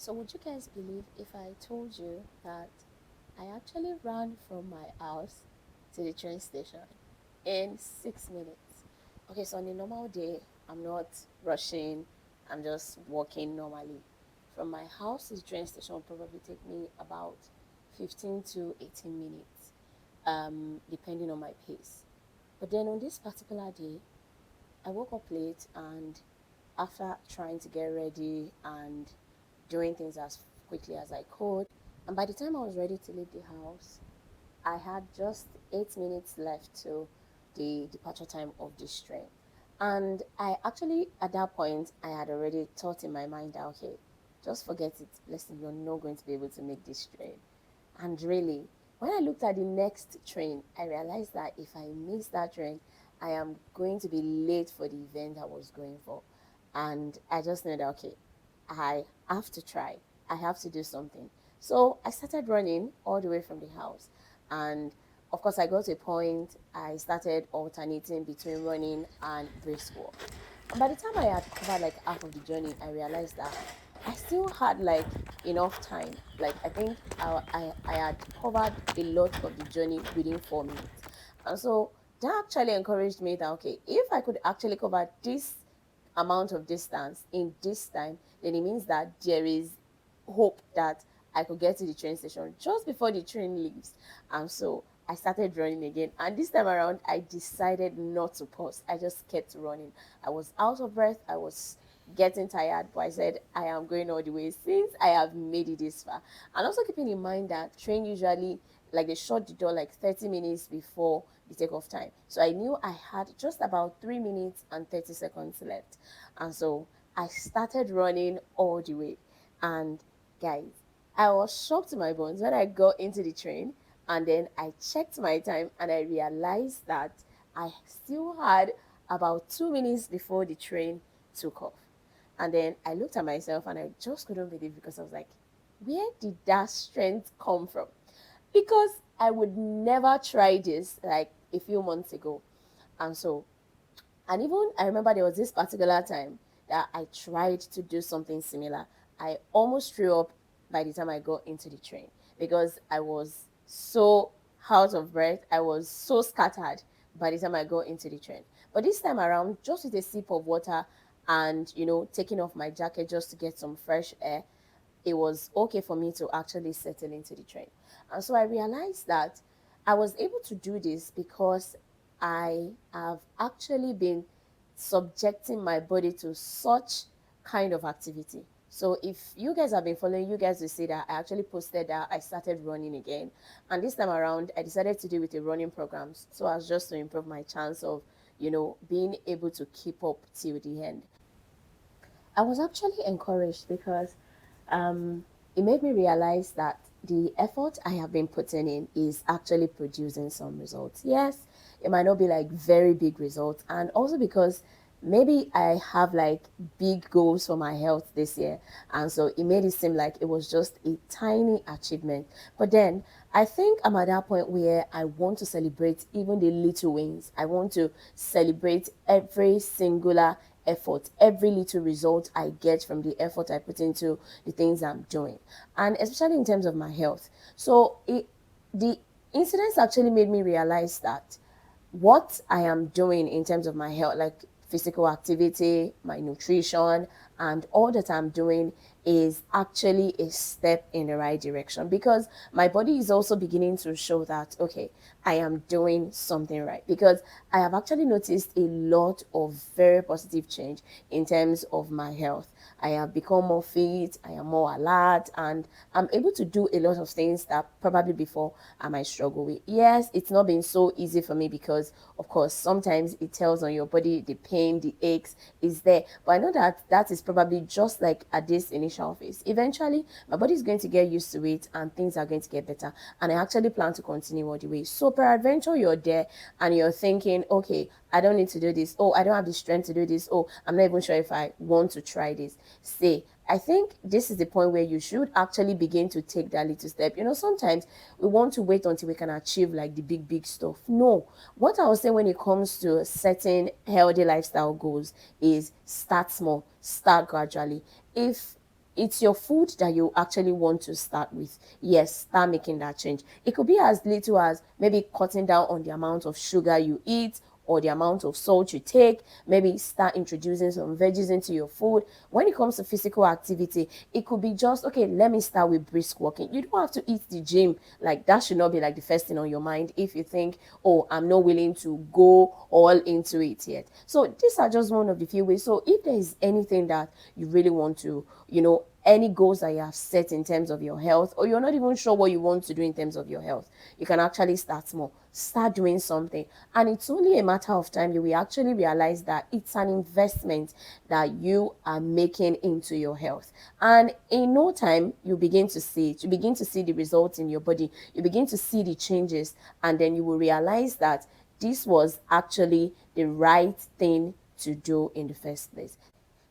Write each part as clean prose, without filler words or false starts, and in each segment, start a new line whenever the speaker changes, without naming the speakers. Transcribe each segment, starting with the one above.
So, would you guys believe if I told you that I actually ran from my house to the train station in 6 minutes? Okay, so on a normal day, I'm not rushing, I'm just walking normally. From my house to the train station will probably take me about 15 to 18 minutes, depending on my pace. But then on this particular day, I woke up late, and after trying to get ready and doing things as quickly as I could, and by the time I was ready to leave the house, I had just 8 minutes left to the departure time of this train. And I actually, at that point, I had already thought in my mind that, okay, just forget it. Listen, you're not going to be able to make this train. And really, when I looked at the next train, I realized that if I miss that train, I am going to be late for the event I was going for. And I just knew that, okay, I have to try. I have to do something. So I started running all the way from the house. And of course, I got to a point, I started alternating between running and brisk walk. And by the time I had covered like half of the journey, I realized that I still had like enough time. Like I think I had covered a lot of the journey within 4 minutes. And so that actually encouraged me that, okay, if I could actually cover this amount of distance in this time, then it means that there is hope that I could get to the train station just before the train leaves. And so I started running again. And this time around, I decided not to pause. I just kept running. I was out of breath. I was getting tired, but I said, I am going all the way since I have made it this far. And also keeping in mind that train usually, like, they shut the door like 30 minutes before the takeoff time. So I knew I had just about 3 minutes and 30 seconds left. And so I started running all the way. And guys, I was shocked to my bones when I got into the train, and then I checked my time and I realized that I still had about 2 minutes before the train took off. And then I looked at myself and I just couldn't believe, because I was like, where did that strength come from? Because I would never try this like a few months ago. And so, and even I remember there was this particular time that I tried to do something similar. I almost threw up by the time I got into the train, because I was so out of breath. I was so scattered by the time I got into the train. But this time around, just with a sip of water and, taking off my jacket just to get some fresh air, it was okay for me to actually settle into the train. And so I realized that I was able to do this because I have actually been subjecting my body to such kind of activity. So if you guys have been following, you guys will see that I actually posted that I started running again. And this time around, I decided to do with a running programs, so as just to improve my chance of, being able to keep up till the end. I was actually encouraged because it made me realize that the effort I have been putting in is actually producing some results. Yes, it might not be like very big results, and also because maybe I have like big goals for my health this year, and so it made it seem like it was just a tiny achievement. But then I think I'm at that point where I want to celebrate even the little wins. I want to celebrate every singular effort, every little result I get from the effort I put into the things I'm doing, and especially in terms of my health. So the incidents actually made me realize that what I am doing in terms of my health, like physical activity, my nutrition, and all that I'm doing is actually a step in the right direction, because my body is also beginning to show that, okay, I am doing something right. Because I have actually noticed a lot of very positive change in terms of my health. I have become more fit, I am more alert, and I'm able to do a lot of things that probably before I might struggle with. Yes, it's not been so easy for me because, of course, sometimes it tells on your body, the pain, the aches is there. But I know that that is probably just like at this initial phase. Eventually, my body is going to get used to it and things are going to get better. And I actually plan to continue all the way. So, peradventure, you're there and you're thinking, okay, I don't need to do this. Oh, I don't have the strength to do this. Oh, I'm not even sure if I want to try this. Say, I think this is the point where you should actually begin to take that little step. Sometimes we want to wait until we can achieve like the big, big stuff. No. What I would say when it comes to setting healthy lifestyle goals is start small, start gradually. If it's your food that you actually want to start with. Yes, start making that change. It could be as little as maybe cutting down on the amount of sugar you eat or the amount of salt you take. Maybe start introducing some veggies into your food. When it comes to physical activity, it could be just, okay, let me start with brisk walking. You don't have to eat the gym. Like, that should not be like the first thing on your mind if you think, oh, I'm not willing to go all into it yet. So these are just one of the few ways. So if there is anything that you really want to, any goals that you have set in terms of your health, or you're not even sure what you want to do in terms of your health, you can actually start small. Start doing something. And it's only a matter of time you will actually realize that it's an investment that you are making into your health. And in no time, you begin to see it. You begin to see the results in your body. You begin to see the changes. And then you will realize that this was actually the right thing to do in the first place.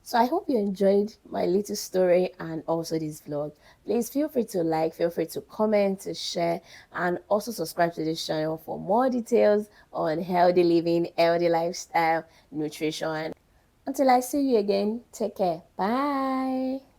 So I hope you enjoyed my little story and also this vlog. Please feel free to like, feel free to comment, to share, and also subscribe to this channel for more details on healthy living, healthy lifestyle, nutrition. Until I see you again, take care. Bye.